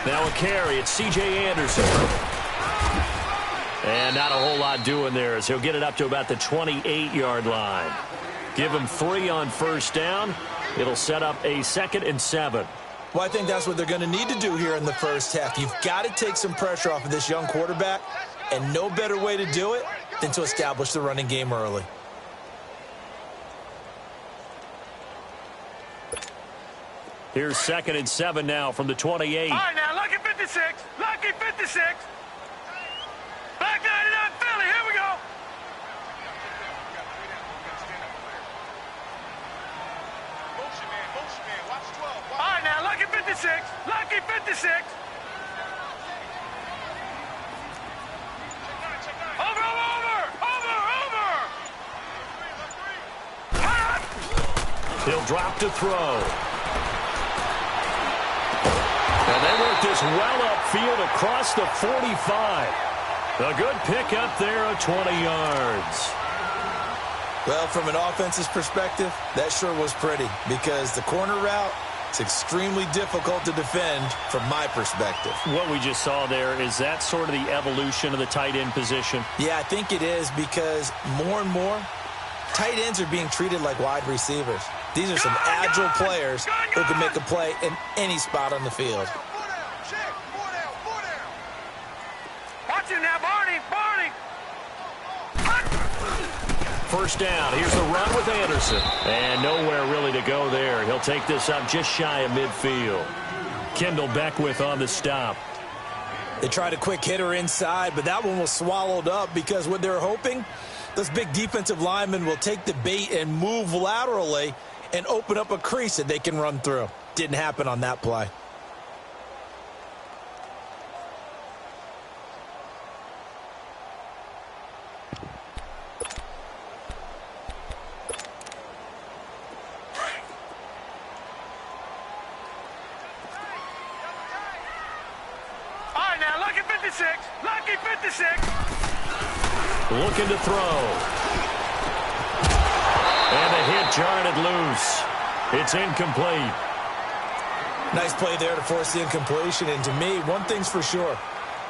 Now a carry. It's C.J. Anderson. And not a whole lot doing there as he'll get it up to about the 28-yard line. Give him 3 on first down. It'll set up a 2nd and 7. Well, I think that's what they're going to need to do here in the first half. You've got to take some pressure off of this young quarterback, and no better way to do it than to establish the running game early. Here's 2nd and 7 now from the 28. All right, now, lucky 56. Lucky 56. Back 99, Philly. Here we go. Motion man. Watch 12. All right, now, lucky 56. Lucky 56. Over. He'll drop to throw. And they work this well upfield across the 45. A good pickup there of 20 yards. Well, from an offense's perspective, that sure was pretty because the corner route is extremely difficult to defend from my perspective. What we just saw there, is that sort of the evolution of the tight end position? Yeah, I think it is because more and more, tight ends are being treated like wide receivers. These are some agile players who can make a play in any spot on the field. Watch him now, Barney. First down. Here's the run with Anderson. And nowhere really to go there. He'll take this up just shy of midfield. Kendall Beckwith on the stop. They tried a quick hitter inside, but that one was swallowed up because what they're hoping, those big defensive linemen will take the bait and move laterally and open up a crease that they can run through. Didn't happen on that play. All right, now, lucky 56. Lucky 56. Looking to throw. And the hit jarred it loose. It's incomplete. Nice play there to force the incompletion. And to me, one thing's for sure.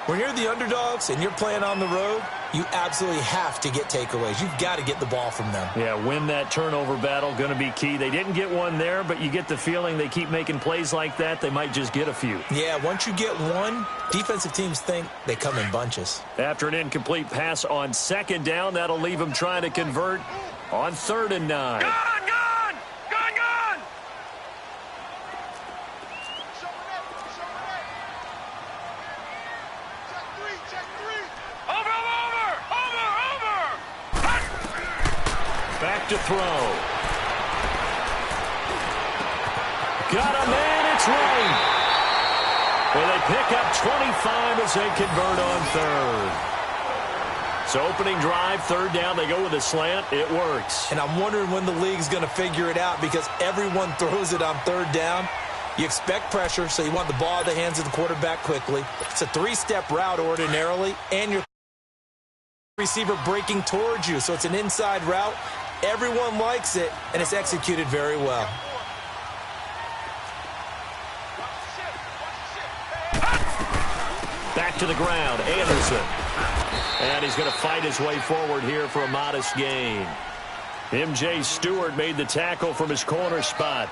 When you're the underdogs and you're playing on the road, you absolutely have to get takeaways. You've got to get the ball from them. Yeah, win that turnover battle, going to be key. They didn't get one there, but you get the feeling they keep making plays like that, they might just get a few. Yeah, once you get one, defensive teams think they come in bunches. After an incomplete pass on 2nd down, that'll leave them trying to convert on 3rd and 9. Gone. Back to throw. Got a man, it's right. Well, they pick up 25 as they convert on 3rd. So opening drive, 3rd down, they go with a slant. It works. And I'm wondering when the league's going to figure it out because everyone throws it on 3rd down. You expect pressure, so you want the ball in the hands of the quarterback quickly. It's a 3-step route ordinarily, and your receiver breaking towards you. So it's an inside route. Everyone likes it, and it's executed very well. Back to the ground, Anderson. And he's going to fight his way forward here for a modest gain. M.J. Stewart made the tackle from his corner spot.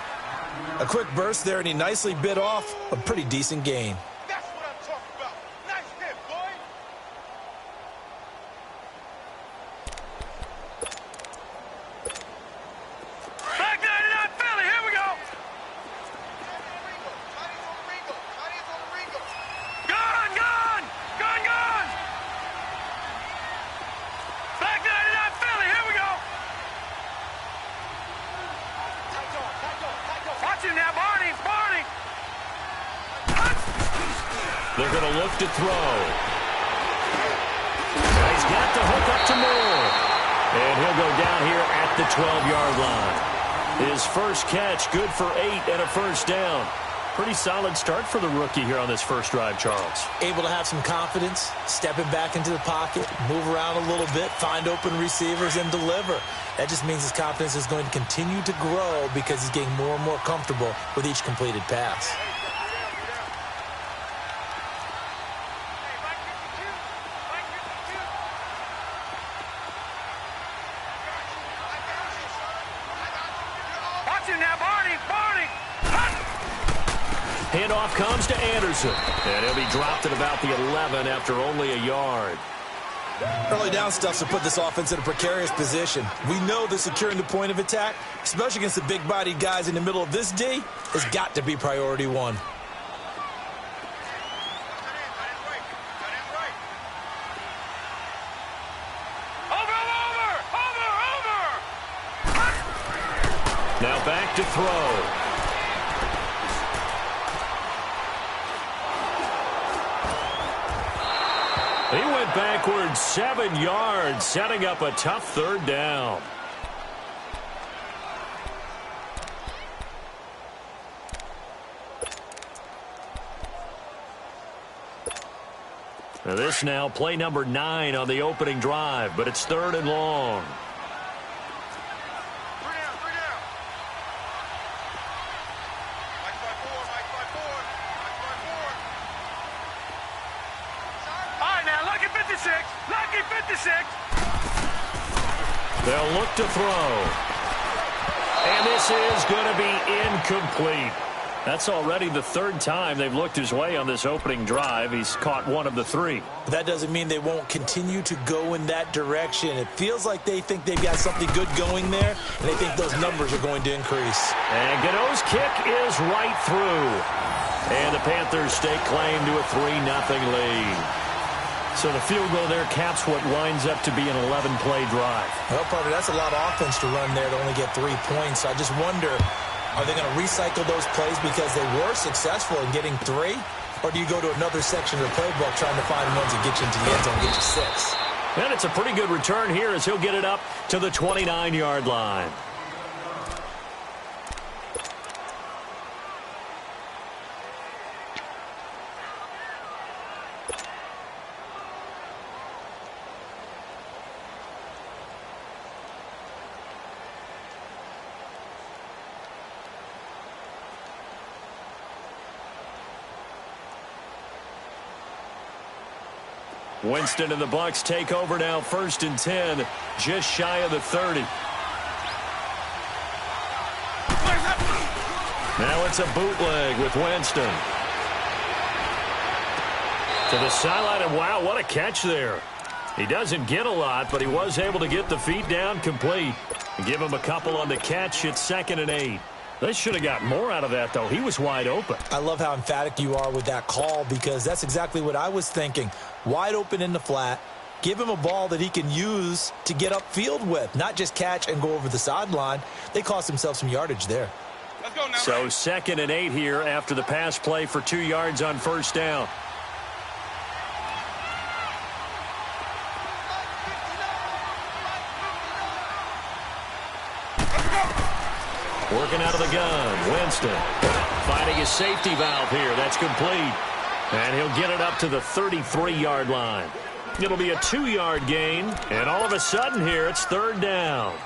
A quick burst there, and he nicely bit off a pretty decent gain. That's what I'm talking about. Nice hit, boy. Back 99, Philly. Here we go. Gone. Back 99, Philly. Here we go. Watch him now, Barney. They're going to look to throw. He's got the hook up to Moore. And he'll go down here at the 12-yard line. His first catch, good for 8 and a first down. Pretty solid start for the rookie here on this first drive, Charles. Able to have some confidence, stepping back into the pocket, move around a little bit, find open receivers, and deliver. That just means his confidence is going to continue to grow because he's getting more and more comfortable with each completed pass. Handoff comes to Anderson. And he'll be dropped at about the 11 after only a yard. Early down stuff to put this offense in a precarious position. We know that securing the point of attack, especially against the big-bodied guys in the middle of this D, has got to be priority one. Now back to throw. He went backwards 7 yards, setting up a tough third down. Now this now play number 9 on the opening drive, but it's 3rd and long. Lucky 56. They'll look to throw. And this is going to be incomplete. That's already the 3rd time they've looked his way on this opening drive. He's caught 1 of the 3. That doesn't mean they won't continue to go in that direction. It feels like they think they've got something good going there, and they think those numbers are going to increase. And Gano's kick is right through. And the Panthers stake claim to a 3-0 lead. So the field goal there caps what winds up to be an 11-play drive. Well, partner, that's a lot of offense to run there to only get 3 points. I just wonder, are they going to recycle those plays because they were successful in getting 3? Or do you go to another section of the playbook trying to find ones that get you into the end zone and get you 6? And it's a pretty good return here as he'll get it up to the 29-yard line. Winston and the Bucs take over now, 1st and 10, just shy of the 30. Now it's a bootleg with Winston. To the sideline, and wow, what a catch there. He doesn't get a lot, but he was able to get the feet down complete. Give him a couple on the catch. It's 2nd and 8. They should have got more out of that, though. He was wide open. I love how emphatic you are with that call because that's exactly what I was thinking. Wide open in the flat. Give him a ball that he can use to get upfield with, not just catch and go over the sideline. They cost themselves some yardage there. Let's go now. So 2nd and 8 here after the pass play for 2 yards on 1st down. Working out of the gun, Winston finding his safety valve here. That's complete. And he'll get it up to the 33-yard line. It'll be a 2-yard gain, and all of a sudden here it's 3rd down.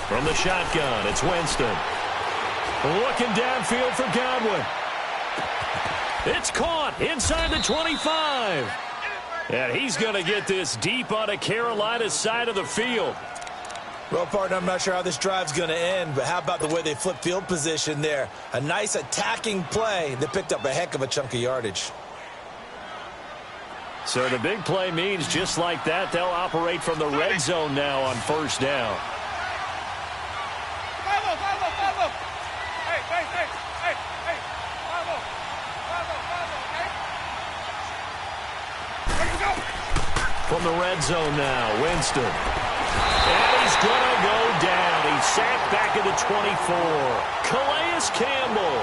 From the shotgun, it's Winston. Looking downfield for Godwin. It's caught inside the 25. And he's going to get this deep on a Carolina side of the field. Well, partner, I'm not sure how this drive's going to end, but how about the way they flip field position there? A nice attacking play that picked up a heck of a chunk of yardage. So the big play means just like that, they'll operate from the red zone now on 1st down. From the red zone now, Winston. And he's going to go down. He's sacked back at the 24. Calais Campbell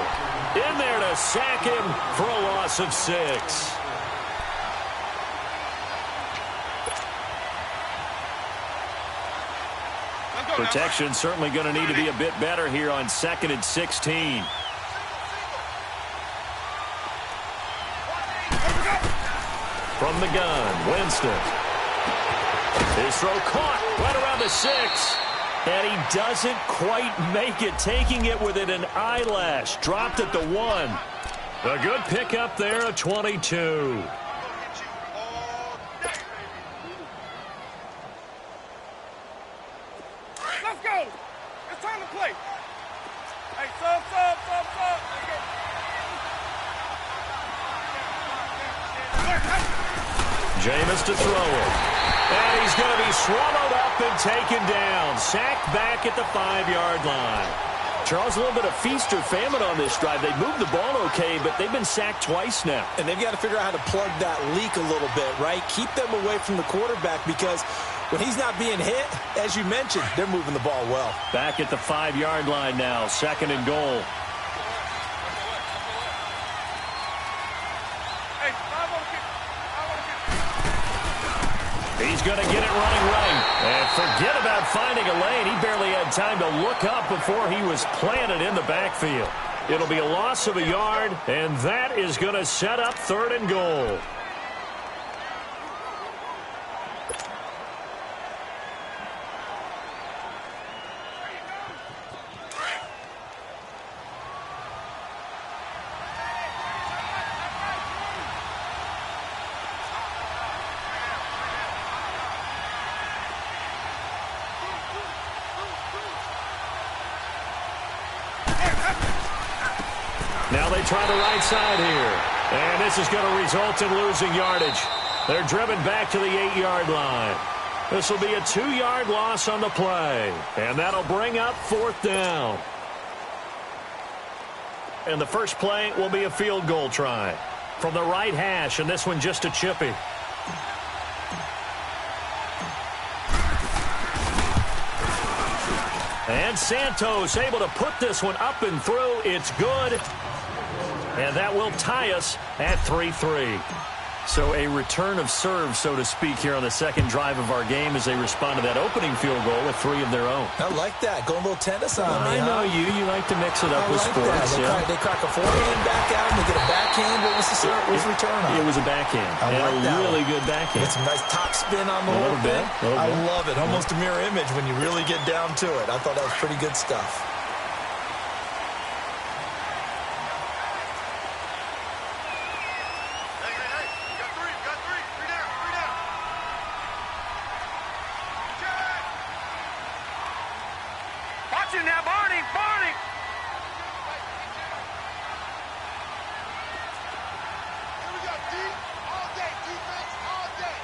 in there to sack him for a loss of 6. Protection certainly going to need to be a bit better here on 2nd and 16. From the gun, Winston. His throw caught right around the 6. And he doesn't quite make it, taking it within an eyelash. Dropped at the 1. A good pickup there, a 22. Let's go. It's time to play. Hey, sub. Jameis to throw it. And he's going to be swallowed up and taken down. Sacked back at the 5-yard line. Charles, a little bit of feast or famine on this drive. They moved the ball okay, but they've been sacked twice now. And they've got to figure out how to plug that leak a little bit, right? Keep them away from the quarterback because when he's not being hit, as you mentioned, they're moving the ball well. Back at the 5-yard line now, 2nd and goal. He's going to get it running right. And forget about finding a lane. He barely had time to look up before he was planted in the backfield. It'll be a loss of a yard, and that is going to set up 3rd and goal. Now they try the right side here. And this is going to result in losing yardage. They're driven back to the 8-yard line. This will be a 2-yard loss on the play. And that'll bring up 4th down. And the first play will be a field goal try. From the right hash, and this one just a chippy. And Santos able to put this one up and through. It's good. And that will tie us at 3-3. So a return of serve, so to speak, here on the second drive of our game as they respond to that opening field goal with 3 of their own. I like that. Going a little tennis on me, I know you. You like to mix it up with sports. They crack a forehand back out and they get a backhand. What was the serve? What was the return on? It was a backhand. I like a that really one. good backhand. Get some nice top spin on the little bit. I love it. Almost a mirror image when you really get down to it. I thought that was pretty good stuff. Now, Barney! Here we go, deep, all day, defense, all day.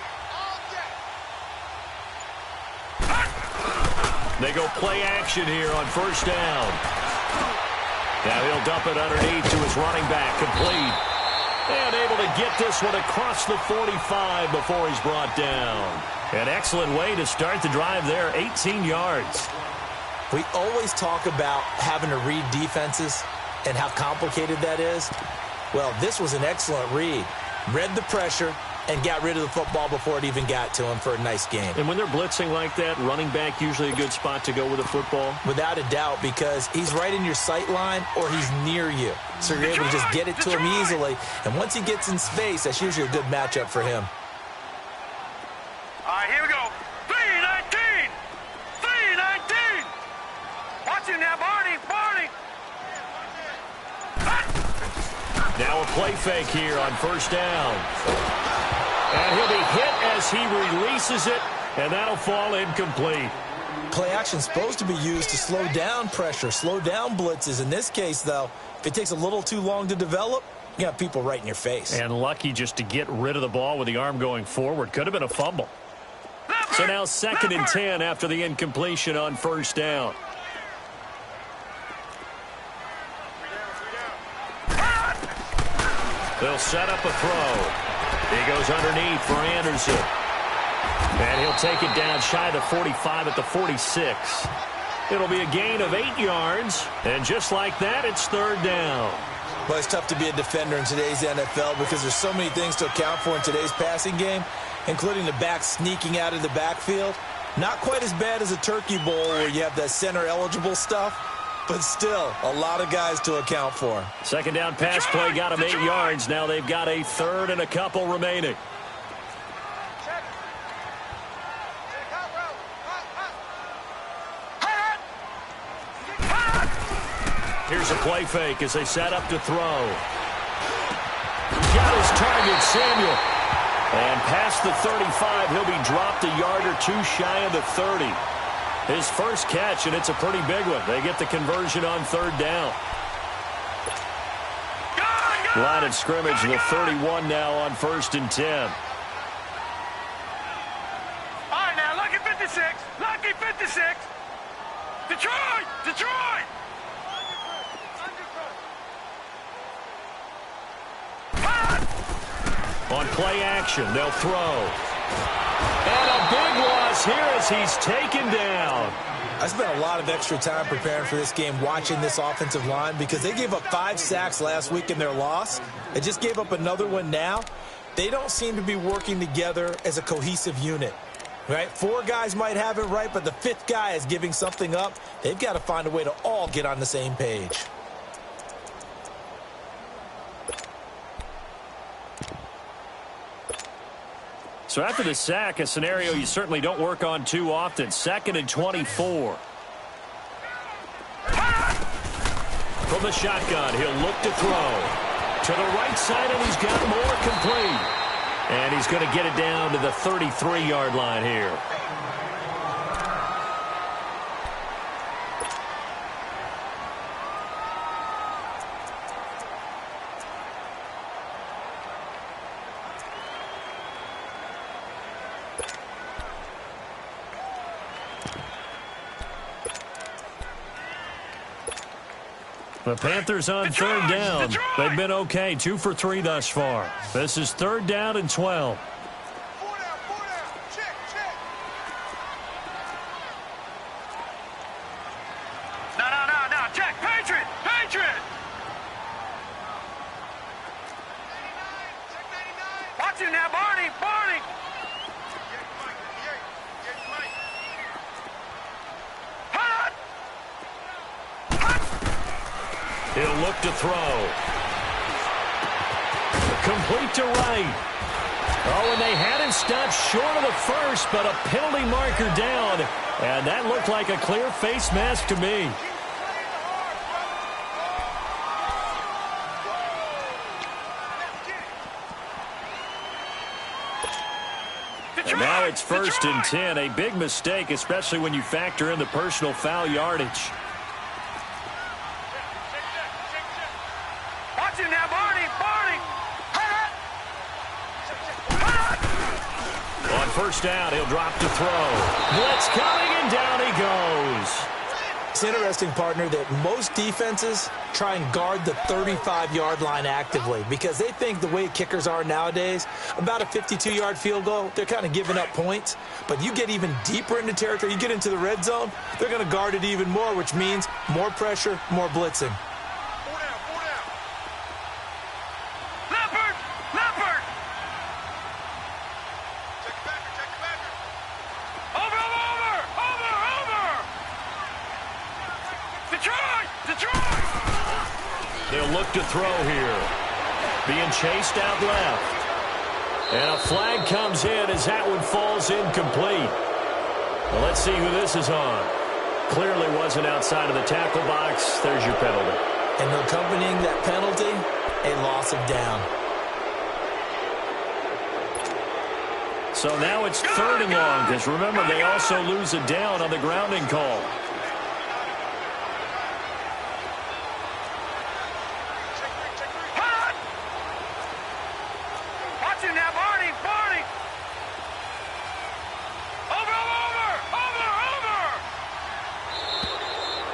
They go play action here on 1st down. Now he'll dump it underneath to his running back, complete. And able to get this one across the 45 before he's brought down. An excellent way to start the drive there, 18 yards. We always talk about having to read defenses and how complicated that is. Well, this was an excellent read. Read the pressure and got rid of the football before it even got to him for a nice game. And when they're blitzing like that, running back usually a good spot to go with the football? Without a doubt, because he's right in your sight line or he's near you. So you're able to just get it to him easily. And once he gets in space, that's usually a good matchup for him. All right, here we go. 3-19! 3-19! Watch it now, Barney! Now a play fake here on 1st down. And he'll be hit as he releases it, and that'll fall incomplete. Play action is supposed to be used to slow down pressure, slow down blitzes. In this case, though, if it takes a little too long to develop, you got people right in your face. And lucky just to get rid of the ball with the arm going forward. Could have been a fumble. So now 2nd and 10 after the incompletion on 1st down. They'll set up a throw. He goes underneath for Anderson. And he'll take it down shy of the 45 at the 46. It'll be a gain of 8 yards. And just like that, it's 3rd down. Well, it's tough to be a defender in today's NFL because there's so many things to account for in today's passing game, including the back sneaking out of the backfield. Not quite as bad as a turkey bowl where you have that center-eligible stuff, but still a lot of guys to account for. Second down pass play got him 8 yards. Now they've got a third and a couple remaining. Here's a play fake as they set up to throw. Got his target, Samuel. And past the 35, he'll be dropped a yard or two shy of the 30. His first catch, and it's a pretty big one. They get the conversion on third down. Line of scrimmage, the 31 now on 1st and 10. All right, now, lucky 56. Lucky 56. Detroit! Detroit! On play action, they'll throw. And a big loss here as he's taken down. I spent a lot of extra time preparing for this game watching this offensive line because they gave up 5 sacks last week in their loss. They just gave up another one now. They don't seem to be working together as a cohesive unit. Right? 4 guys might have it right, but the 5th guy is giving something up. They've got to find a way to all get on the same page. So after the sack, a scenario you certainly don't work on too often. 2nd and 24. From the shotgun, he'll look to throw. To the right side, and he's got more complete. And he's going to get it down to the 33-yard line here. The Panthers on third down. They've been okay, 2 for 3 thus far. This is 3rd down and 12. 4 down, 4 down. Check, check. No. Check. Patriot. Patriot. 99. Check 99. Watch him now, Barney. Barney. He'll look to throw. Complete to right. Oh, and they had him stopped short of the first, but a penalty marker down. And that looked like a clear face mask to me. And now it's 1st and 10. A big mistake, especially when you factor in the personal foul yardage. First down, he'll drop to throw. Blitz coming, and down he goes. It's interesting, partner, that most defenses try and guard the 35-yard line actively because they think the way kickers are nowadays, about a 52-yard field goal, they're kind of giving up points. But you get even deeper into territory, you get into the red zone, they're going to guard it even more, which means more pressure, more blitzing. To throw here. Being chased out left. And a flag comes in as that one falls incomplete. Well, let's see who this is on. Clearly wasn't outside of the tackle box. There's your penalty. And accompanying that penalty, a loss of down. So now it's 3rd and long because remember they also lose a down on the grounding call.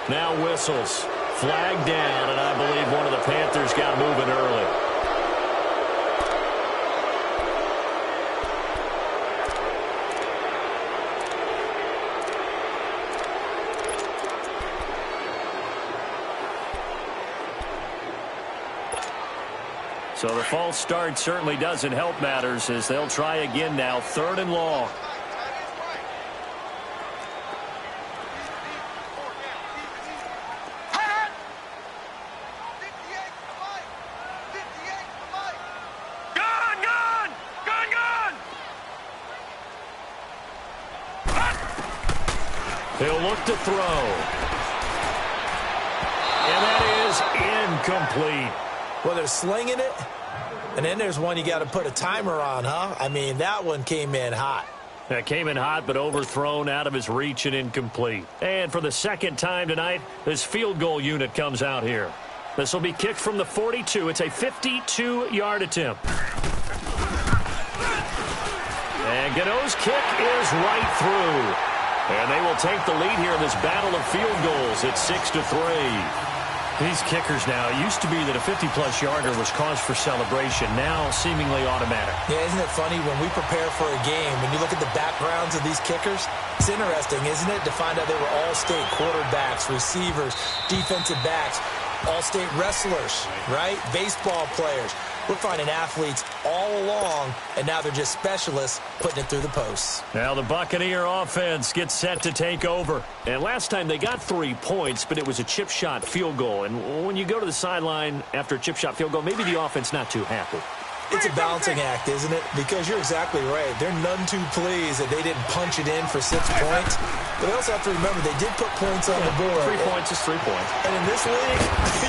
Now whistles. Flag down, and I believe one of the Panthers got moving early. So the false start certainly doesn't help matters as they'll try again now. 3rd and long. He'll look to throw. And that is incomplete. Well, they're slinging it, and then there's one you got to put a timer on, huh? I mean, that one came in hot. That came in hot, but overthrown, out of his reach, and incomplete. And for the second time tonight, this field goal unit comes out here. This will be kicked from the 42. It's a 52-yard attempt. And Gano's kick is right through. And they will take the lead here in this battle of field goals. It's 6-3. These kickers now, it used to be that a 50-plus yarder was cause for celebration. Now, seemingly automatic. Yeah, isn't it funny when we prepare for a game, when you look at the backgrounds of these kickers, it's interesting, isn't it, to find out they were all-state quarterbacks, receivers, defensive backs, all-state wrestlers, right? Baseball players. We're finding athletes all along, and now they're just specialists putting it through the posts. Now the Buccaneer offense gets set to take over. And last time they got 3 points, but it was a chip shot field goal. And when you go to the sideline after a chip shot field goal, maybe the offense not too happy. It's a balancing act, isn't it? Because you're exactly right. They're none too pleased that they didn't punch it in for 6 points. But they also have to remember they did put points on the board. 3 points is 3 points. And in this league,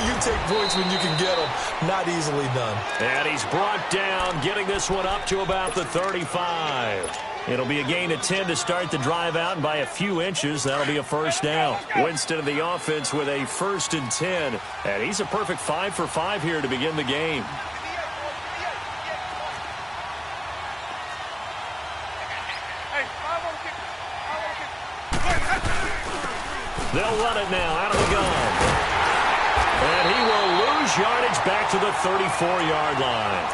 you take points when you can get them. Not easily done. And he's brought down, getting this one up to about the 35. It'll be a gain of 10 to start the drive out, and by a few inches, that'll be a first down. Winston of the offense with a 1st and 10. And he's a perfect 5 for 5 here to begin the game. They'll run it now out of the gun. And he will lose yardage back to the 34-yard line.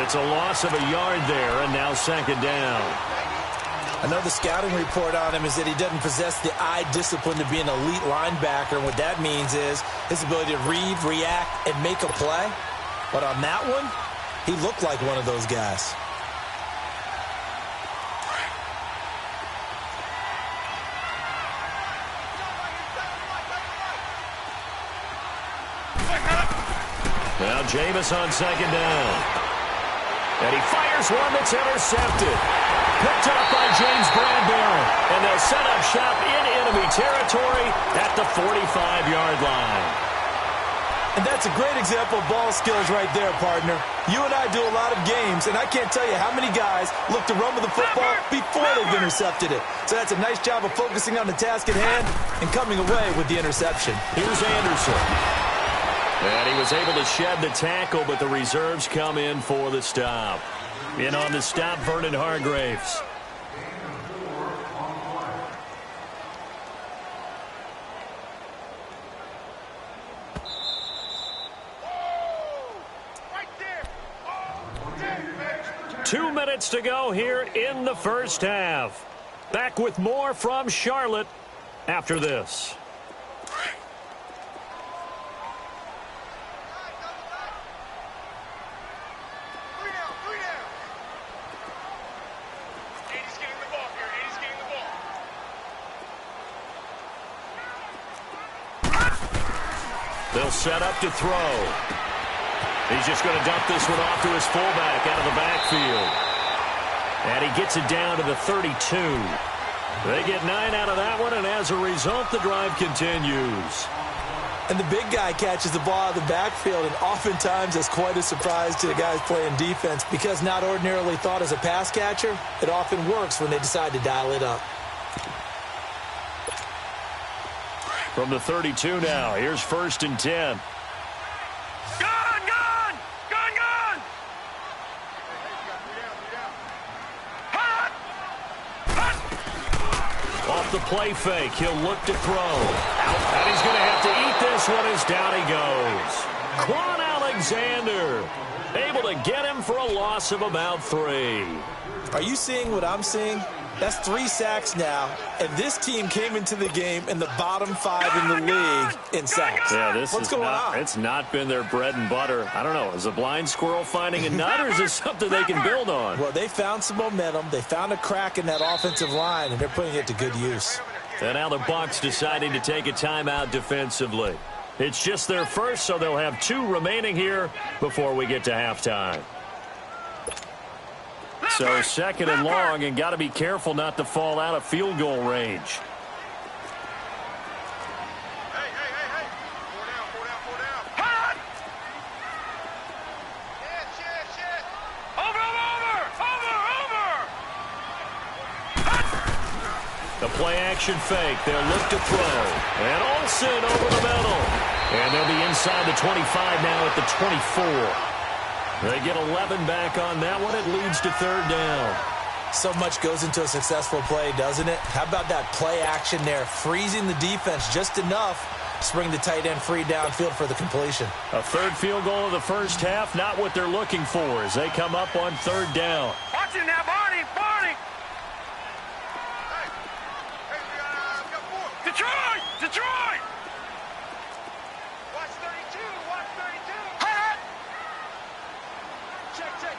It's a loss of a yard there, and now 2nd down. I know the scouting report on him is that he doesn't possess the eye discipline to be an elite linebacker. And what that means is his ability to read, react, and make a play. But on that one, he looked like one of those guys. Now Jameis on 2nd down. And he fires one that's intercepted. Picked up by James Bradbury. And they'll set up shop in enemy territory at the 45-yard line. And that's a great example of ball skills right there, partner. You and I do a lot of games, and I can't tell you how many guys look to run with the football before they've intercepted it. So that's a nice job of focusing on the task at hand and coming away with the interception. Here's Anderson. And he was able to shed the tackle, but the reserves come in for the stop. In on the stop, Vernon Hargraves. Right there. 2 minutes to go here in the first half. Back with more from Charlotte after this. They'll set up to throw. He's just going to dump this one off to his fullback out of the backfield. And he gets it down to the 32. They get 9 out of that one, and as a result, the drive continues. And the big guy catches the ball out of the backfield, and oftentimes it's quite a surprise to the guys playing defense because not ordinarily thought as a pass catcher, it often works when they decide to dial it up. From the 32 now, here's 1st and 10. Gone! Hot! Off the play fake, he'll look to throw. And he's going to have to eat this one as down he goes. Quan Alexander able to get him for a loss of about 3. Are you seeing what I'm seeing? That's 3 sacks now, and this team came into the game in the bottom 5 in the league in sacks. Yeah, What's going on? It's not been their bread and butter. I don't know. Is a blind squirrel finding a nut, or is this something they can build on? Well, they found some momentum. They found a crack in that offensive line, and they're putting it to good use. And now the Bucs deciding to take a timeout defensively. It's just their first, so they'll have 2 remaining here before we get to halftime. So 2nd and long, and got to be careful not to fall out of field goal range. The play-action fake. They'll look to throw. And Olsen over the middle. And they'll be inside the 25 now at the 24. They get 11 back on that one. It leads to third down. So much goes into a successful play, doesn't it? How about that play action there? Freezing the defense just enough to bring the tight end free downfield for the completion. A third field goal of the first half, not what they're looking for as they come up on third down. Watch it now, Barney! Barney! Detroit! Detroit! Watch 32! Watch 32! Hot! Check, check.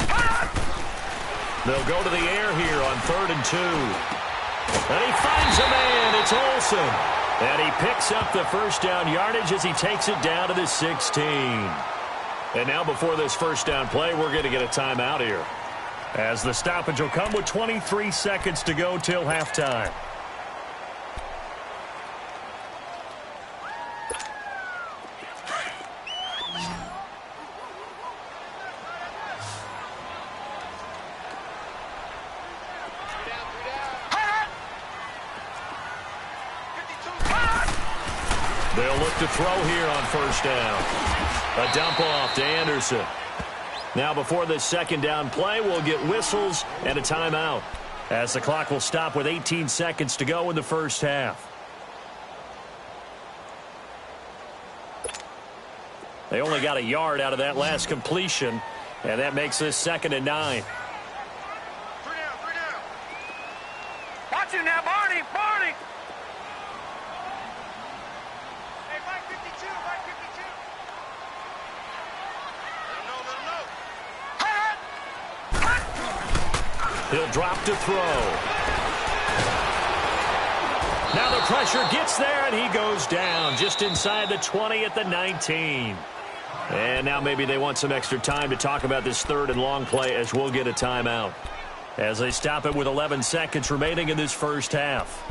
Hot! They'll go to the air here on 3rd and 2. And he finds a man. It's Olsen. And he picks up the first down yardage as he takes it down to the 16. And now before this first down play, we're going to get a timeout here, as the stoppage will come with 23 seconds to go till halftime. They'll look to throw here on first down. A dump off to Anderson. Now before this second down play, we'll get whistles and a timeout, as the clock will stop with 18 seconds to go in the first half. They only got a yard out of that last completion, and that makes this 2nd and 9. 3 down, 3 down. Watch it now, Barney! Barney! Hey, Mike 52, Mike 52. Let him know. Hot! He'll drop to throw. Now the pressure gets there, and he goes down just inside the 20 at the 19. And now maybe they want some extra time to talk about this 3rd and long play, as we'll get a timeout, as they stop it with 11 seconds remaining in this first half.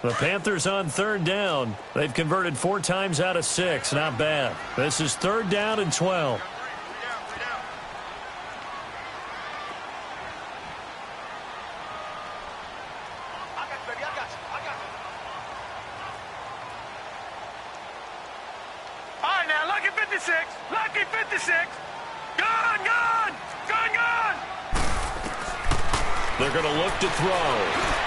The Panthers on 3rd down. They've converted 4 times out of 6. Not bad. This is 3rd down and 12. All right, now, lucky 56. Lucky 56. Gone, gone. Gone, gone. They're going to look to throw.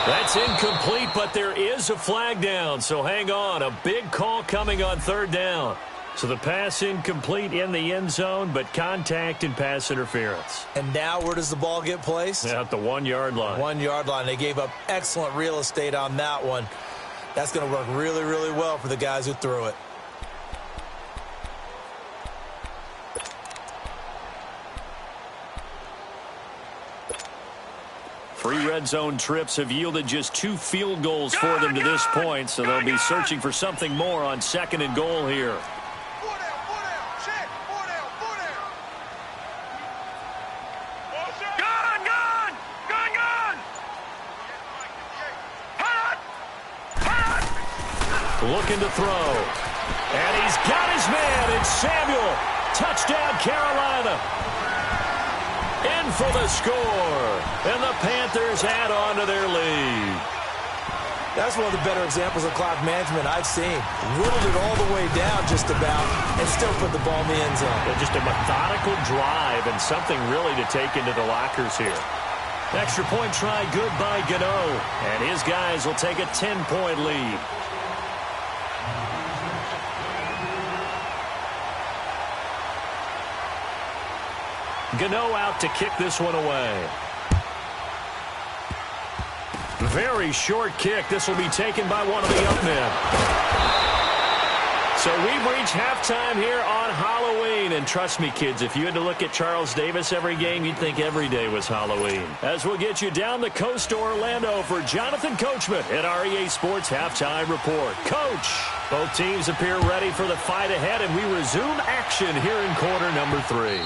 That's incomplete, but there is a flag down, so hang on. A big call coming on 3rd down. So the pass incomplete in the end zone, but contact and pass interference. And now where does the ball get placed? At the 1-yard line. 1-yard line. They gave up excellent real estate on that one. That's going to work really, really well for the guys who threw it. Three red zone trips have yielded just 2 field goals for them to this point, so they'll be searching for something more on 2nd and goal here. 4 down, 4 down. Check. 4 down, 4 down. Gone, gone. Gone, gone. Hot. Hot. Looking to throw. And he's got his man. It's Samuel. Touchdown, Carolina. In for the score. And the Panthers add on to their lead. That's one of the better examples of clock management I've seen. Whittled it all the way down just about and still put the ball in the end zone. Yeah, just a methodical drive and something really to take into the lockers here. Extra point try good by Gano. And his guys will take a 10-point lead. Gano out to kick this one away. Very short kick. This will be taken by one of the up men. So we've reached halftime here on Halloween. And trust me, kids, if you had to look at Charles Davis every game, you'd think every day was Halloween. As we'll get you down the coast to Orlando for Jonathan Coachman at our EA Sports Halftime Report. Coach, both teams appear ready for the fight ahead, and we resume action here in quarter number 3.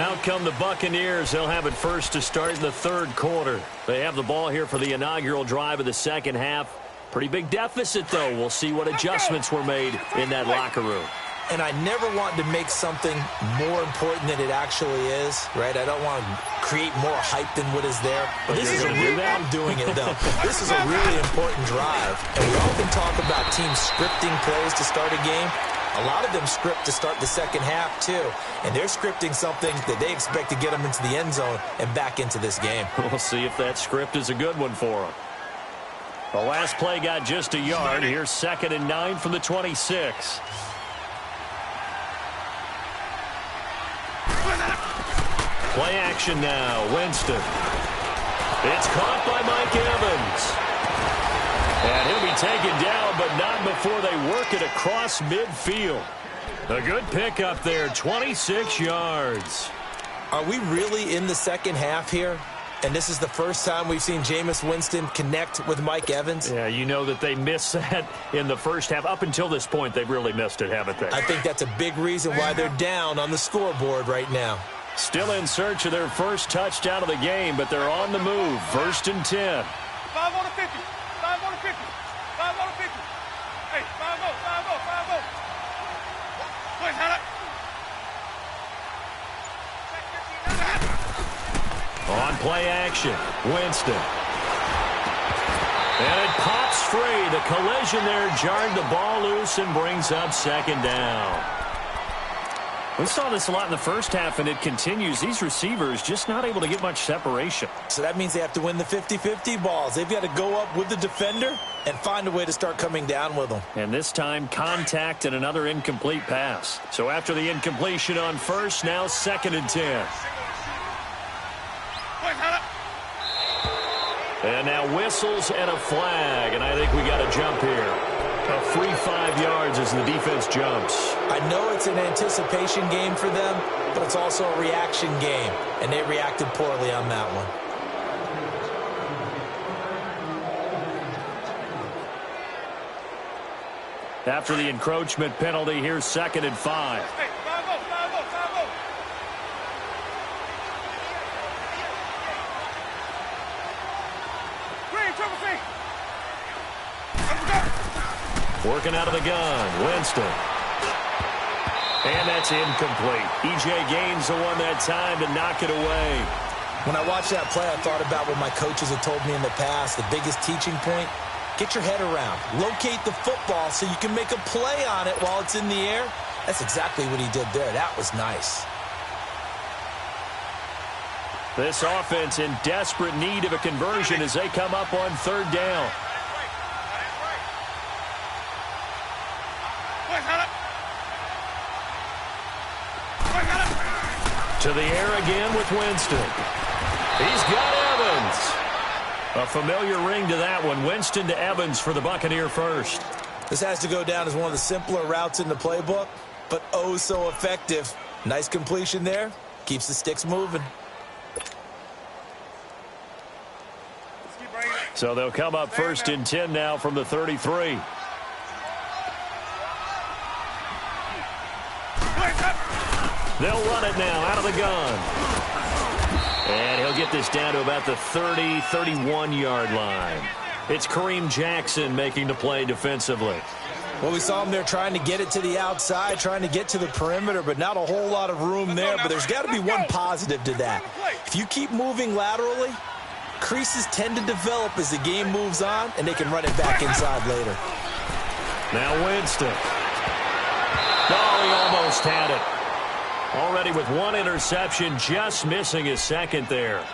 Out come the Buccaneers. They'll have it first to start in the third quarter. They have the ball here for the inaugural drive of the second half. Pretty big deficit, though. We'll see what adjustments were made in that locker room. And I never want to make something more important than it actually is, right? I don't want to create more hype than what is there. But this is I'm doing it, though. This is a really important drive. And we often talk about teams scripting plays to start a game. A lot of them script to start the second half, too. And they're scripting something that they expect to get them into the end zone and back into this game. We'll see if that script is a good one for them. The last play got just a yard. Here's 2nd and 9 from the 26. Play action now. Winston. It's caught by Mike Evans. And he'll be taken down, but not before they work it across midfield. A good pickup there, 26 yards. Are we really in the second half here? And this is the first time we've seen Jameis Winston connect with Mike Evans? Yeah, you know that they missed that in the first half. Up until this point, they've really missed it, haven't they? I think that's a big reason why they're down on the scoreboard right now. Still in search of their first touchdown of the game, but they're on the move. 1st and 10. 5 on the 50. 5 on the 50. 5 on the 50. Hey, 5-0, 5-0, 5-0. Wait, hold up. On play action, Winston. And it pops free. The collision there jarred the ball loose and brings up 2nd down. We saw this a lot in the first half, and it continues. These receivers just not able to get much separation. So that means they have to win the 50-50 balls. They've got to go up with the defender and find a way to start coming down with them. And this time, contact and another incomplete pass. So after the incompletion on first, now 2nd and 10. And now whistles and a flag, and I think we got a jump here. A free 5 yards as the defense jumps. I know it's an anticipation game for them, but it's also a reaction game, and they reacted poorly on that one. After the encroachment penalty, here's 2nd and 5. Hey, 5-0, 5-0, 5-0. Green, triple C. Working out of the gun, Winston. And that's incomplete. E.J. Gaines the one that time to knock it away. When I watched that play, I thought about what my coaches had told me in the past. The biggest teaching point, get your head around. Locate the football so you can make a play on it while it's in the air. That's exactly what he did there. That was nice. This offense in desperate need of a conversion as they come up on 3rd down. To the air again with Winston. He's got Evans. A familiar ring to that one. Winston to Evans for the Buccaneer first. This has to go down as one of the simpler routes in the playbook, but oh so effective. Nice completion there. Keeps the sticks moving. So they'll come up 1st and 10 now from the 33. They'll run it now out of the gun. And he'll get this down to about the 30, 31-yard line. It's Kareem Jackson making the play defensively. Well, we saw him there trying to get it to the outside, trying to get to the perimeter, but not a whole lot of room there. But there's got to be one positive to that. If you keep moving laterally, creases tend to develop as the game moves on, and they can run it back inside later. Now Winston. Oh, he almost had it. Already with one interception, just missing his 2nd there.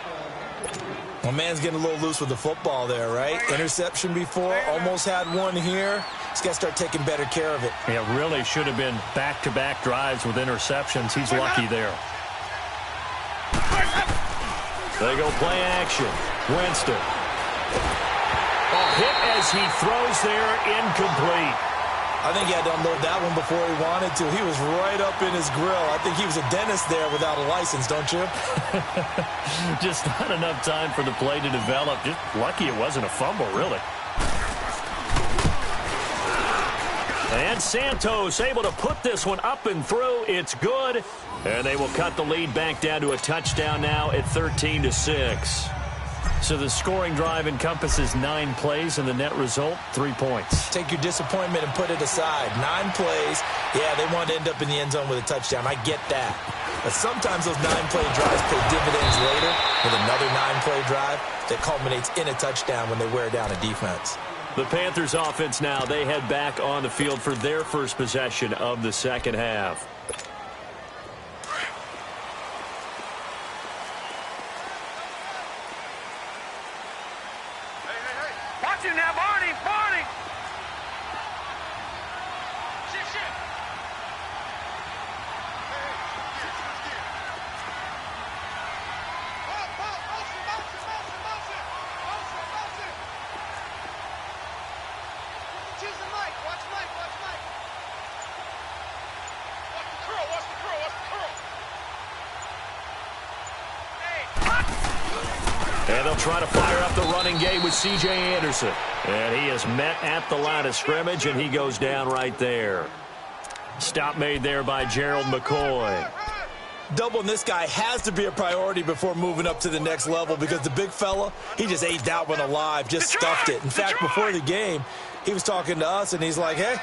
Well, man's getting a little loose with the football there, right? Interception before, almost had one here. He's got to start taking better care of it. Yeah, really should have been back-to-back drives with interceptions. He's lucky there. They go play action. Winston. A hit as he throws there, incomplete. I think he had to unload that one before he wanted to. He was right up in his grill. I think he was a dentist there without a license, don't you? Just not enough time for the play to develop. Just lucky it wasn't a fumble, really. And Santos able to put this one up and through. It's good. And they will cut the lead back down to a touchdown now at 13-6. So the scoring drive encompasses 9 plays, and the net result, 3 points. Take your disappointment and put it aside. 9 plays. Yeah, they want to end up in the end zone with a touchdown. I get that. But sometimes those 9-play drives pay dividends later with another 9-play drive that culminates in a touchdown when they wear down a defense. The Panthers offense now, they head back on the field for their first possession of the second half. Watch it now, Barney! Barney! Shit! Motion! Choose the Mike! Watch Mike! Watch the curl! And they'll try to fire up the running game with C.J. Anderson. And he is met at the line of scrimmage, and he goes down right there. Stop made there by Gerald McCoy. Doubling this guy has to be a priority before moving up to the next level because the big fella, he just ate that one alive, just stuffed it. In fact, before the game, he was talking to us, and he's like, hey,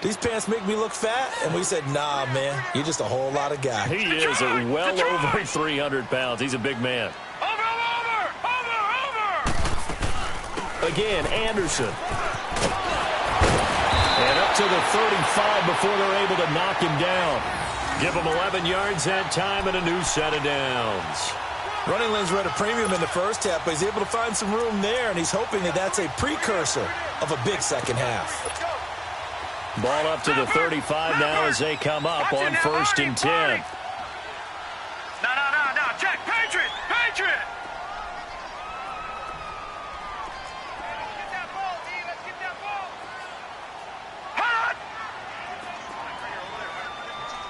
these pants make me look fat? And we said, nah, man, you're just a whole lot of guy. He is well over 300 pounds. He's a big man. Over! Again, Anderson. And up to the 35 before they're able to knock him down. Give him 11 yards that time and a new set of downs. Running lanes were at a premium in the first half, but he's able to find some room there, and he's hoping that that's a precursor of a big second half. Ball up to the 35 now as they come up on 1st and 10. No. Check. Patriot! Get that ball, D. Let's get that ball. Hot!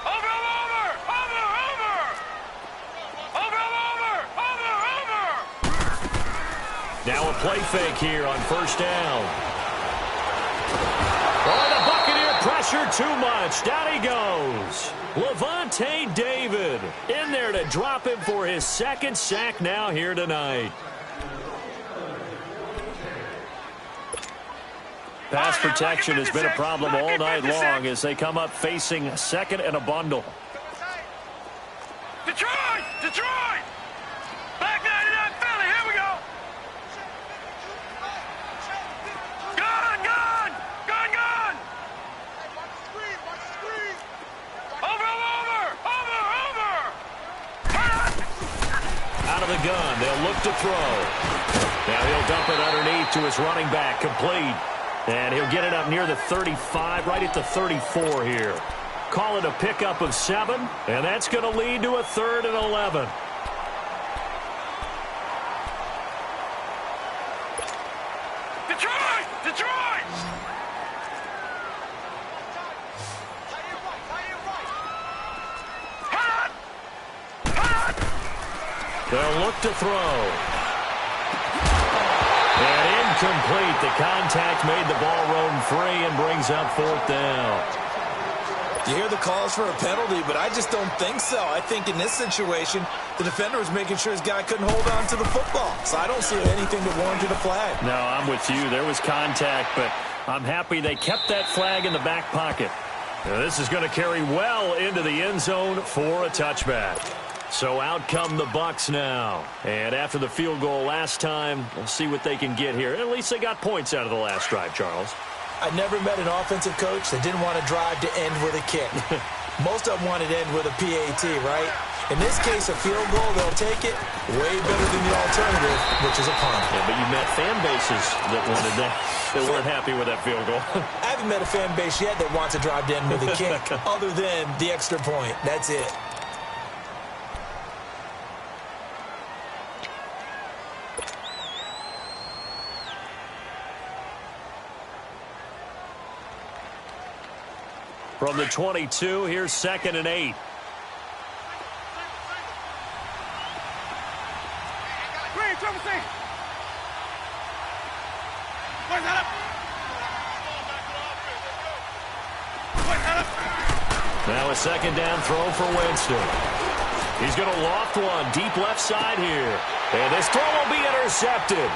Over! Now a play fake here on 1st down. Oh, the Buccaneer pressure too much. Down he goes. Levante David in there to drop him for his 2nd sack now here tonight. Pass protection has been a problem all night long as they come up facing 2nd and a bundle. Detroit! Back 99 Philly, here we go! Gun! Watch the screen! Over! Out of the gun, they'll look to throw. Now he'll dump it underneath to his running back, complete. And he'll get it up near the 35, right at the 34 here. Call it a pickup of 7, and that's going to lead to a 3rd and 11. Detroit! They'll look to throw. And incomplete. The contact made the ball roam free and brings up 4th down. You hear the calls for a penalty, but I just don't think so. I think in this situation, the defender was making sure his guy couldn't hold on to the football. So I don't see anything that warranted a flag. No, I'm with you. There was contact, but I'm happy they kept that flag in the back pocket. Now, this is going to carry well into the end zone for a touchback. So out come the Bucs now. And after the field goal last time, we'll see what they can get here. At least they got points out of the last drive, Charles. I never met an offensive coach that didn't want to drive to end with a kick. Most of them wanted to end with a PAT, right? In this case, a field goal, they'll take it way better than the alternative, which is a punt. Yeah, but you met fan bases that wanted that. They weren't happy with that field goal. I haven't met a fan base yet that wants to drive to end with a kick other than the extra point. That's it. From the 22, here's 2nd and 8. Green, triple C. Where's that up? Now a second down throw for Winston. He's going to loft one deep left side here. And this throw will be intercepted.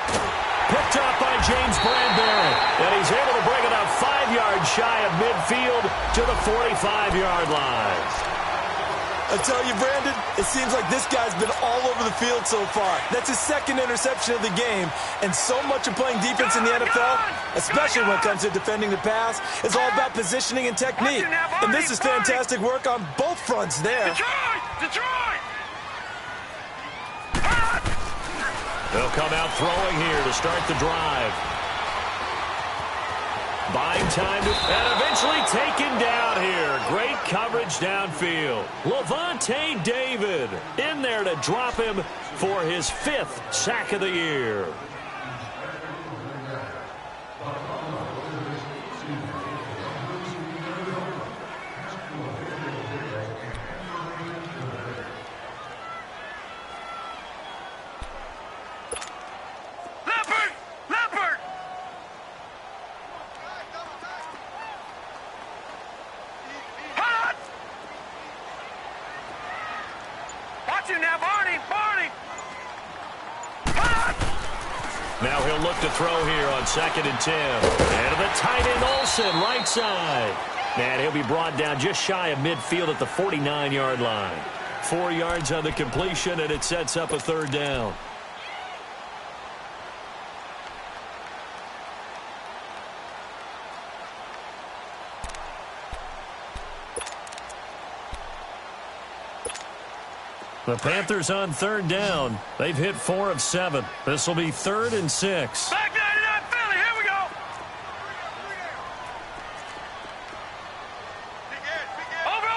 Picked up by James Bradbury. And he's able to bring it up 5 yards shy of midfield to the 45-yard line. I tell you, Brandon, it seems like this guy's been all over the field so far. That's his second interception of the game. And so much of playing defense in the NFL, especially when it comes to defending the pass, is all about positioning and technique. And this is fantastic work on both fronts there. Detroit! They'll come out throwing here to start the drive. Buying time and eventually taken down here. Great coverage downfield. Levante David in there to drop him for his 5th sack of the year. Now he'll look to throw here on 2nd and 10. And the tight end Olsen, right side. And he'll be brought down just shy of midfield at the 49-yard line. 4 yards on the completion, and it sets up a 3rd down. The Panthers on 3rd down. They've hit 4 of 7. This will be 3rd and 6. Back 99 Philly, here we go. Over.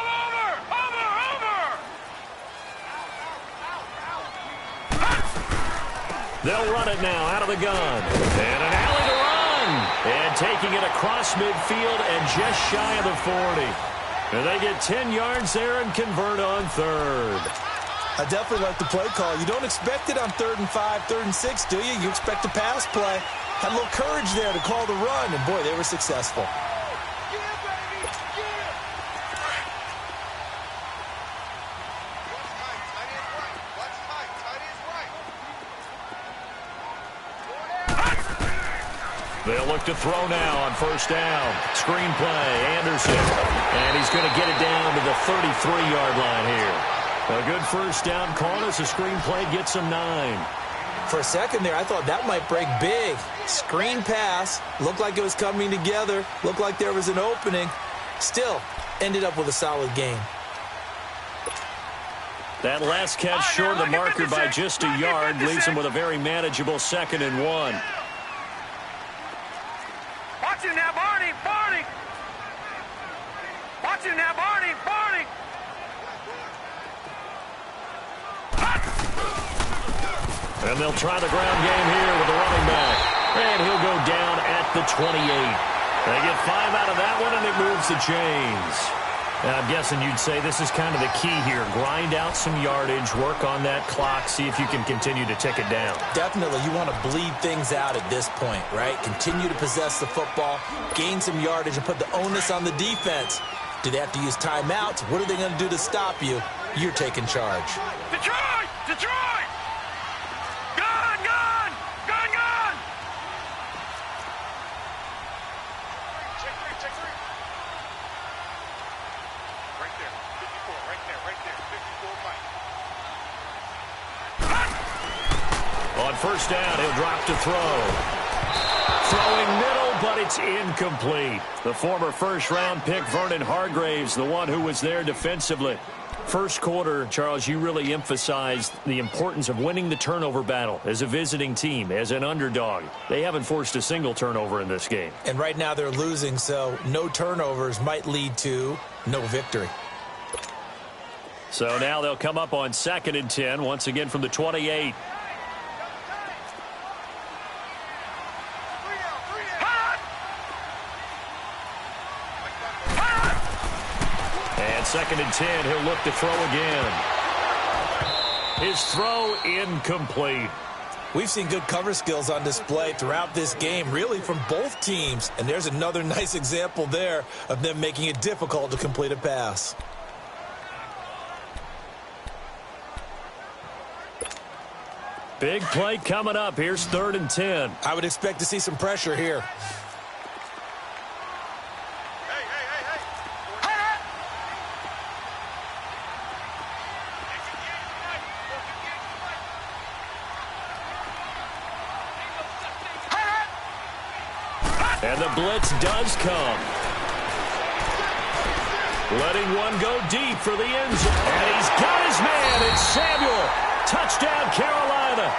They'll run it now out of the gun. And an alley to run. And taking it across midfield and just shy of the 40. And they get 10 yards there and convert on 3rd. I definitely like the play call. You don't expect it on 3rd and 5, 3rd and 6, do you? You expect a pass play. Had a little courage there to call the run, and boy, they were successful. They'll look to throw now on 1st down. Screen play, Anderson. And he's going to get it down to the 33-yard line here. A good 1st down call as the screen play gets him 9. For a second there, I thought that might break big. Screen pass. Looked like it was coming together. Looked like there was an opening. Still, ended up with a solid game. That last catch short of the marker by just a yard leaves him with a very manageable 2nd and 1. Watch it now, Barney. Watch it now, Barney. And they'll try the ground game here with the running back. And he'll go down at the 28. They get 5 out of that one, and it moves the chains. I'm guessing you'd say this is kind of the key here. Grind out some yardage, work on that clock, see if you can continue to tick it down. Definitely. You want to bleed things out at this point, right? Continue to possess the football, gain some yardage, and put the onus on the defense. Do they have to use timeouts? What are they going to do to stop you? You're taking charge. Detroit! Gun! Check three. Right there, 54, right there, 54 Mike. On 1st down, he'll drop to throw. Throwing middle, but it's incomplete. The former 1st-round pick, Vernon Hargraves, the one who was there defensively. First quarter, Charles, you really emphasized the importance of winning the turnover battle as a visiting team, as an underdog. They haven't forced a single turnover in this game. And right now they're losing, so no turnovers might lead to no victory. So now they'll come up on 2nd and 10, once again from the 28. And 2nd and 10, he'll look to throw again. His throw incomplete. We've seen good cover skills on display throughout this game, really from both teams. And there's another nice example there of them making it difficult to complete a pass. Big play coming up. Here's 3rd and 10. I would expect to see some pressure here. And the blitz does come. Letting one go deep for the end zone. And he's got his man. It's Samuel. Touchdown, Carolina.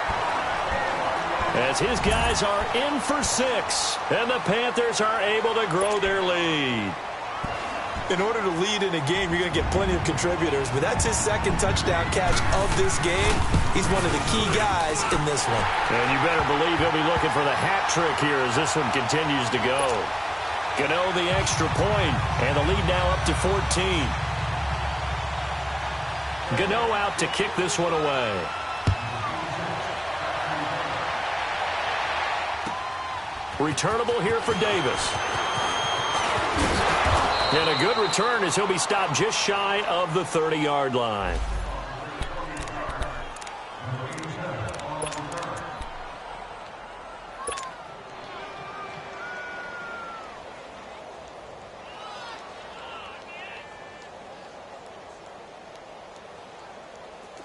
As his guys are in for 6. And the Panthers are able to grow their lead. In order to lead in a game, you're going to get plenty of contributors. But that's his 2nd touchdown catch of this game. He's one of the key guys in this one. And you better believe he'll be looking for the hat trick here as this one continues to go. Gano the extra point, and the lead now up to 14. Gano out to kick this one away. Returnable here for Davis. And a good return as he'll be stopped just shy of the 30-yard line.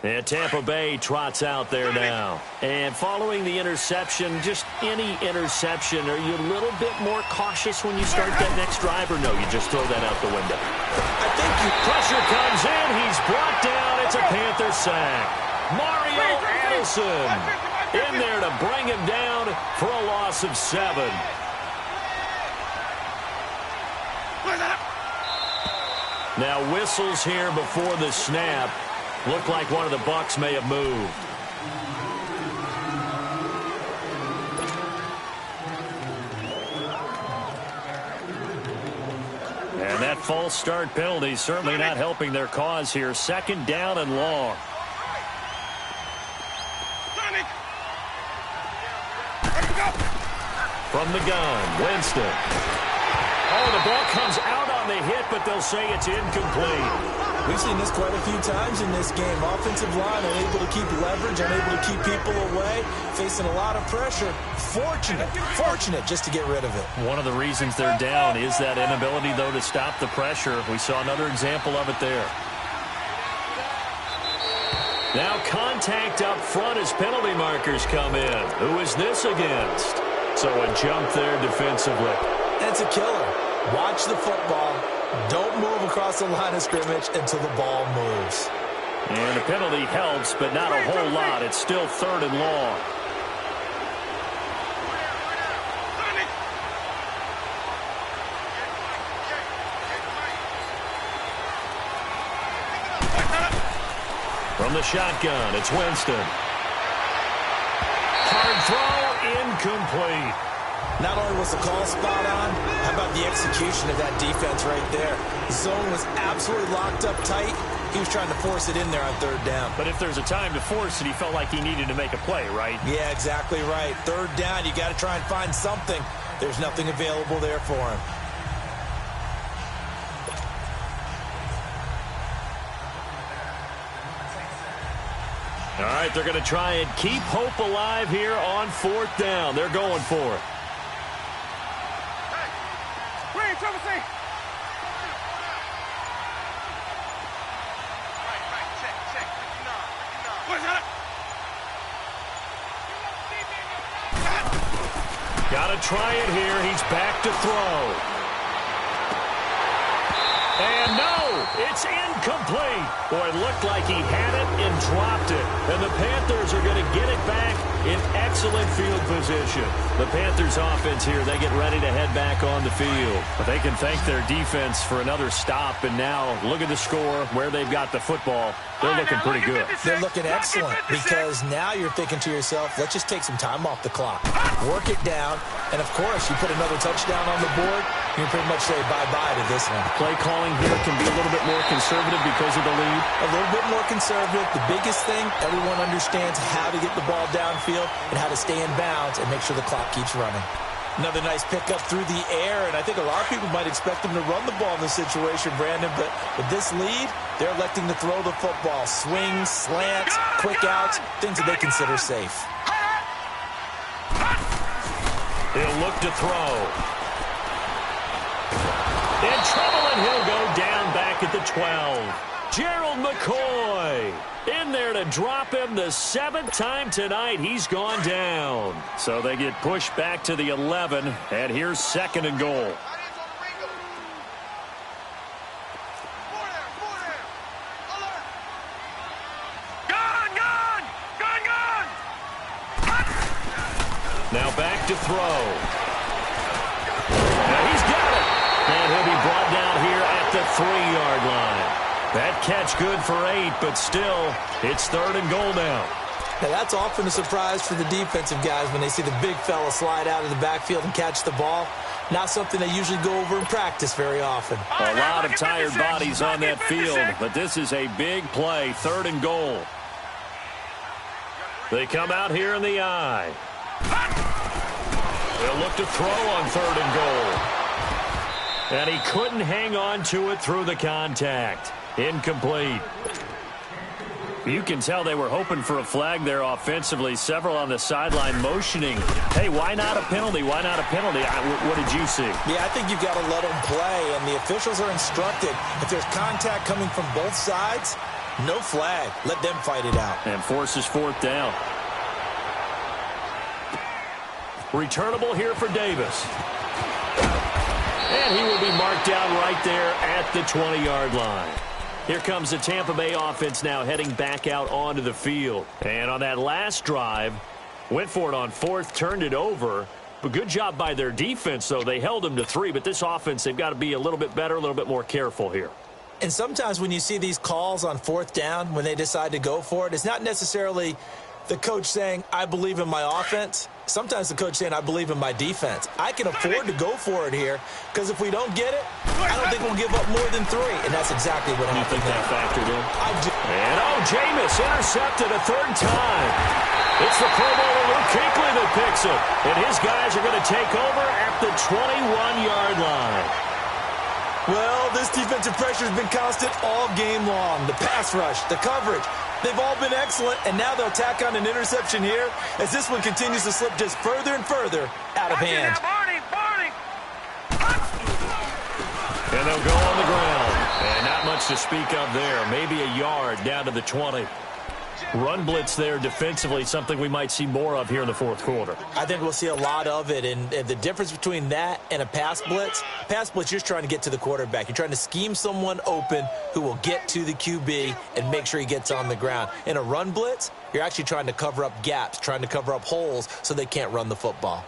And Tampa Bay trots out there now. And following the interception, just any interception, are you a little bit more cautious when you start that next drive, or no, you just throw that out the window? I think Pressure comes in. He's brought down. It's a Panther sack. Mario Addison in there to bring him down for a loss of 7. Now whistles here before the snap. Looked like one of the Bucs may have moved. And that false start penalty certainly not helping their cause here. 2nd down and long. From the gun, Winston. Oh, the ball comes out on the hit, but they'll say it's incomplete. we've seen this quite a few times in this game. Offensive line unable to keep leverage, unable to keep people away, facing a lot of pressure. Fortunate just to get rid of it. One of the reasons they're down is that inability, though, to stop the pressure. We saw another example of it there. Now contact up front as penalty markers come in. Who is this against? So a jump there defensively. That's a killer. Watch the football. Don't move across the line of scrimmage until the ball moves. And the penalty helps, but not a whole lot. It's still 3rd and long. From the shotgun, it's Winston. Hard throw, incomplete. Not only was the call spot on, how about the execution of that defense right there? The zone was absolutely locked up tight. He was trying to force it in there on 3rd down. But if there's a time to force it, he felt like he needed to make a play, right? Yeah, exactly right. 3rd down, you got to try and find something. There's nothing available there for him. All right, they're going to try and keep hope alive here on 4th down. They're going for it. Got to try it here. He's back to throw. And no, it's incomplete. Boy, it looked like he had it and dropped it. And the Panthers are going to get it back in excellent field position. The Panthers offense here, they get ready to head back on the field. But they can thank their defense for another stop. And now look at the score, where they've got the football. They're looking pretty good. They're looking excellent because now you're thinking to yourself, let's just take some time off the clock. Work it down. And, of course, you put another touchdown on the board, you can pretty much say bye-bye to this one. Play calling here can be a little bit more conservative because of the lead. A little bit more conservative. The biggest thing, everyone understands how to get the ball downfield and how to stay in bounds and make sure the clock keeps running. Another nice pickup through the air, and I think a lot of people might expect them to run the ball in this situation, Brandon, but with this lead, they're electing to throw the football. Swings, slants, quick outs, things that they consider safe. He'll look to throw. In trouble, and he'll go down back at the 12. Gerald McCoy in there to drop him the 7th time tonight. He's gone down. So they get pushed back to the 11, and here's 2nd and goal. Now back to throw. Now he's got it. And he'll be brought down here at the 3-yard line. That catch good for 8, but still, it's 3rd and goal now. Now that's often a surprise for the defensive guys when they see the big fella slide out of the backfield and catch the ball. Not something they usually go over in practice very often. A lot of tired bodies on that field, but this is a big play, 3rd and goal. They come out here in the I. They'll look to throw on 3rd and goal. And he couldn't hang on to it through the contact. Incomplete. You can tell they were hoping for a flag there offensively. Several on the sideline motioning. Hey, why not a penalty? Why not a penalty? What did you see? Yeah, I think you've got to let them play, and the officials are instructed. If there's contact coming from both sides, no flag. Let them fight it out. And forces 4th down. Returnable here for Davis. And he will be marked down right there at the 20-yard line. Here comes the Tampa Bay offense now heading back out onto the field. And on that last drive, went for it on 4th, turned it over. But good job by their defense, though. They held them to 3, but this offense, they've got to be a little bit better, a little bit more careful here. And sometimes when you see these calls on 4th down, when they decide to go for it, it's not necessarily the coach saying, I believe in my offense. Sometimes the coach saying, I believe in my defense. I can afford to go for it here because if we don't get it, I don't think we'll give up more than 3. And that's exactly what happened. You think that factored in? I do. And, Jameis intercepted a 3rd time. It's the Pro Bowler Luke Kuechly that picks it. And his guys are going to take over at the 21-yard line. Well, this defensive pressure has been constant all game long. The pass rush, the coverage. They've all been excellent, and now they'll tack on an interception here as this one continues to slip just further and further out of hand. And they'll go on the ground. And not much to speak of there. Maybe a yard down to the 20. Run blitz there defensively, something we might see more of here in the 4th quarter. I think we'll see a lot of it, and the difference between that and a pass blitz, you're just trying to get to the quarterback. You're trying to scheme someone open who will get to the QB and make sure he gets on the ground. In a run blitz, you're actually trying to cover up gaps, trying to cover up holes so they can't run the football.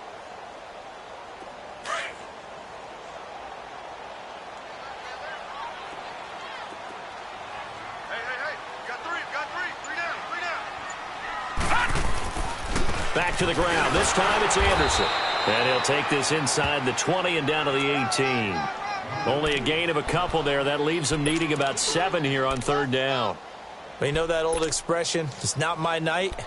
Back to the ground. This time it's Anderson. And he'll take this inside the 20 and down to the 18. Only a gain of a couple there. That leaves them needing about 7 here on 3rd down. Well, you know that old expression, it's not my night?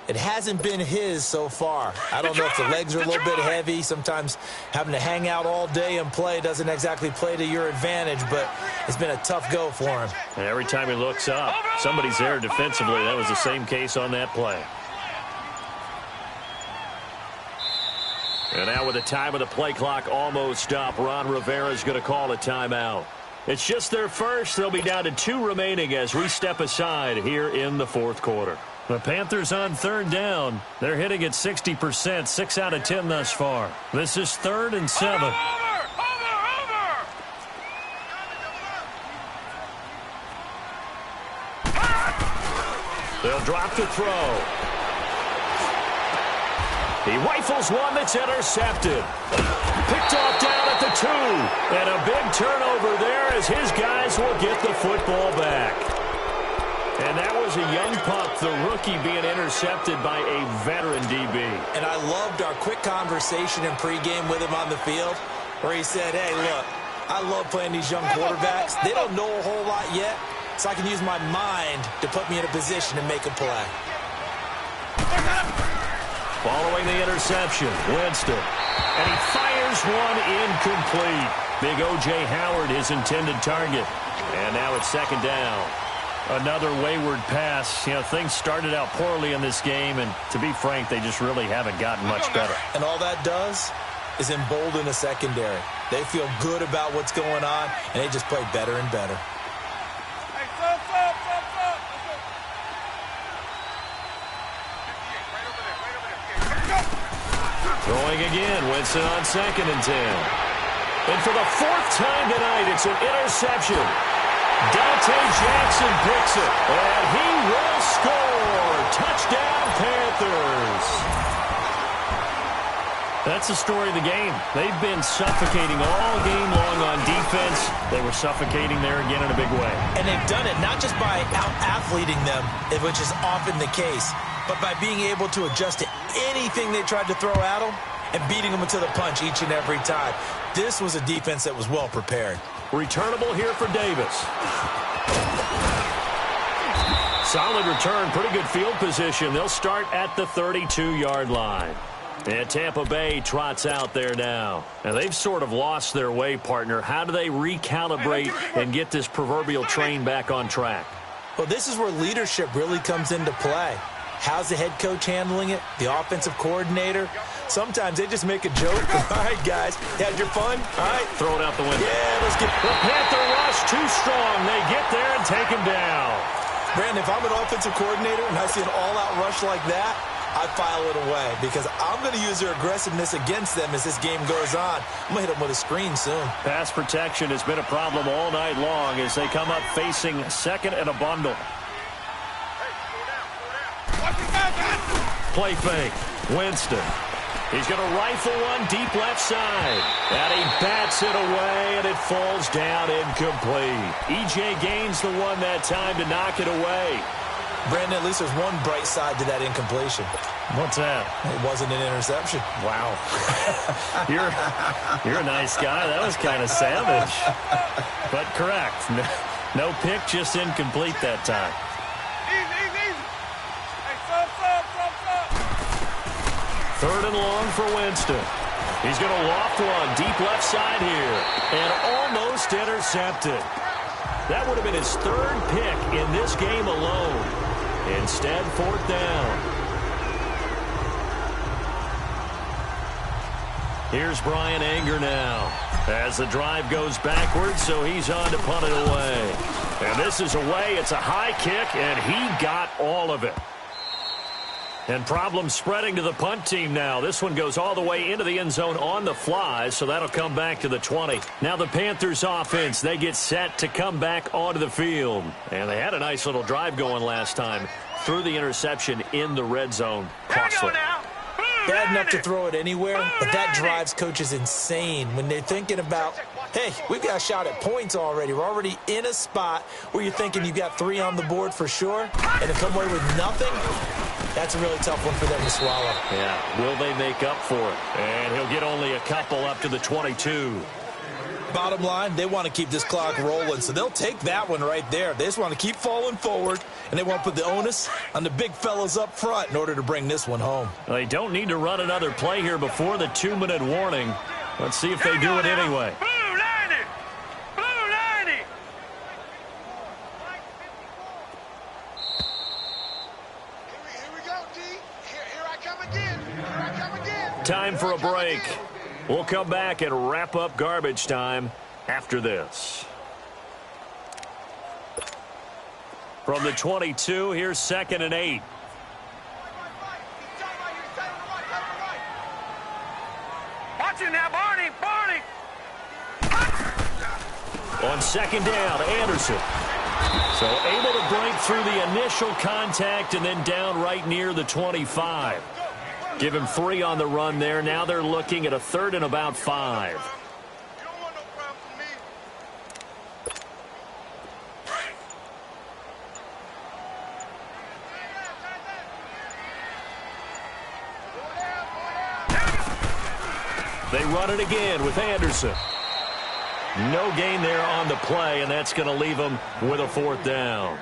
It hasn't been his so far. I don't know if the legs are a little bit heavy. Sometimes having to hang out all day and play doesn't exactly play to your advantage, but it's been a tough go for him. And every time he looks up, somebody's there defensively. That was the same case on that play. And now with the time of the play clock almost up, Ron Rivera's going to call a timeout. It's just their first. They'll be down to 2 remaining as we step aside here in the 4th quarter. The Panthers on 3rd down. They're hitting at 60%, 6 out of 10 thus far. This is 3rd and 7. Over! They'll drop to throw. He rifles one that's intercepted. Picked off down at the 2. And a big turnover there as his guys will get the football back. And that was a young pup, the rookie, being intercepted by a veteran DB. And I loved our quick conversation in pregame with him on the field where he said, hey, look, I love playing these young quarterbacks. They don't know a whole lot yet, so I can use my mind to put me in a position to make a play. Following the interception, Winston And he fires one incomplete. Big O.J. Howard, his intended target. And now it's second down. Another wayward pass. You know, things started out poorly in this game, and to be frank, they just really haven't gotten much better. And all that does is embolden the secondary. They feel good about what's going on, and they just play better and better. Hey, stop. Throwing again, Winston on 2nd and 10. And for the 4th time tonight, it's an interception. Dante Jackson picks it, and he will score. Touchdown, Panthers. That's the story of the game. They've been suffocating all game long on defense. They were suffocating there again in a big way. And they've done it not just by out-athleting them, which is often the case, but by being able to adjust to anything they tried to throw at them and beating them to the punch each and every time. This was a defense that was well prepared. Returnable here for Davis. Solid return, pretty good field position. They'll start at the 32-yard line. And Tampa Bay trots out there now. And they've sort of lost their way, partner. How do they recalibrate and get this proverbial train back on track? Well, this is where leadership really comes into play. How's the head coach handling it? The offensive coordinator? Sometimes they just make a joke. All right, guys, had your fun? All right. Throw it out the window. Yeah, let's get... The Panther rush too strong. They get there and take him down. Brandon, if I'm an offensive coordinator and I see an all-out rush like that, I file it away because I'm going to use their aggressiveness against them as this game goes on. I'm going to hit them with a screen soon. Pass protection has been a problem all night long as they come up facing 2nd and a bundle. Play fake. Winston. He's going to rifle one deep left side. And he bats it away, and it falls down incomplete. E.J. Gaines the one that time to knock it away. Brandon, at least there's one bright side to that incompletion. What's that? It wasn't an interception. Wow. You're a nice guy. That was kind of savage. But correct. No pick, just incomplete that time. Easy. Hey, stop. 3rd and long for Winston. He's going to loft one deep left side here. And almost intercepted. That would have been his 3rd pick in this game alone. Instead, 4th down. Here's Brian Anger now. As the drive goes backwards, so he's on to punt it away. And this is away. It's a high kick, and he got all of it. And problems spreading to the punt team now. This one goes all the way into the end zone on the fly, so that'll come back to the 20. Now the Panthers offense, they get set to come back onto the field. And they had a nice little drive going last time. Threw the interception in the red zone. Costly. Bad enough to throw it anywhere, but that drives coaches insane when they're thinking about, hey, we've got a shot at points already. We're already in a spot where you're thinking you've got 3 on the board for sure, and to come away with nothing, that's a really tough one for them to swallow. Yeah, will they make up for it? And he'll get only a couple up to the 22. Bottom line, they want to keep this clock rolling, so they'll take that one right there. They just want to keep falling forward, and they want to put the onus on the big fellas up front in order to bring this one home. They don't need to run another play here before the 2-minute warning. Let's see if they do it anyway. Blue 90. Here we go, D. Here I come again. Time for a break. We'll come back and wrap up garbage time after this. From the 22, here's 2nd and 8. Watch it now, Barney. On 2nd down, Anderson. So able to break through the initial contact and then down right near the 25. Give him 3 on the run there. Now they're looking at a 3rd and about 5. You don't want no problem from me. They run it again with Anderson. No gain there on the play, and that's going to leave them with a 4th down.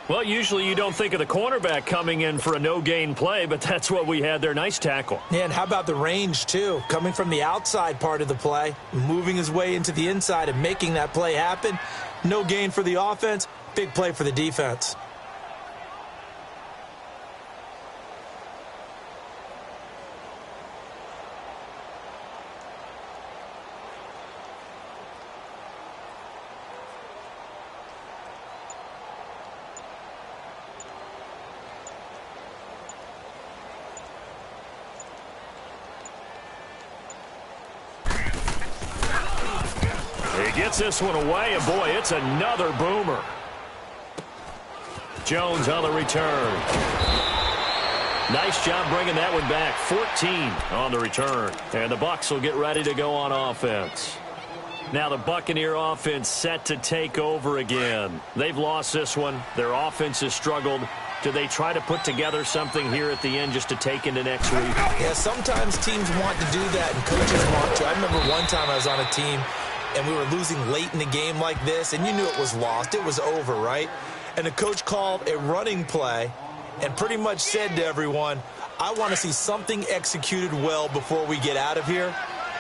Well, usually you don't think of the cornerback coming in for a no-gain play, but that's what we had there. Nice tackle. Yeah, and how about the range, too? Coming from the outside part of the play, moving his way into the inside and making that play happen. No gain for the offense, big play for the defense. He gets this one away, and boy, it's another boomer. Jones on the return. Nice job bringing that one back. 14 on the return. And the Bucs will get ready to go on offense. Now the Buccaneer offense set to take over again. They've lost this one. Their offense has struggled. Do they try to put together something here at the end just to take into next week? Yeah, sometimes teams want to do that, and coaches want to. I remember one time I was on a team, and we were losing late in the game like this, and you knew it was lost. It was over, right? And the coach called a running play and pretty much said to everyone, I want to see something executed well before we get out of here.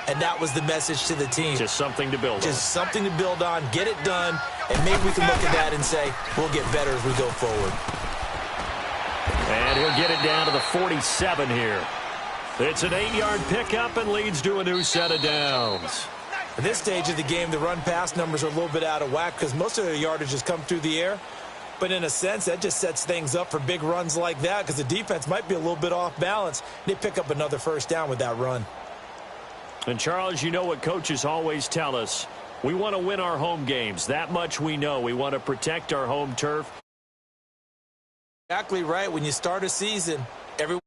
And that was the message to the team. Just something to build on. Just something to build on, get it done, and maybe we can look at that and say, we'll get better as we go forward. And he'll get it down to the 47 here. It's an 8-yard pickup and leads to a new set of downs. At this stage of the game, the run-pass numbers are a little bit out of whack because most of the yardage has come through the air. But in a sense, that just sets things up for big runs like that because the defense might be a little bit off balance. They pick up another first down with that run. And, Charles, you know what coaches always tell us. We want to win our home games. That much we know. We want to protect our home turf. Exactly right. When you start a season, everyone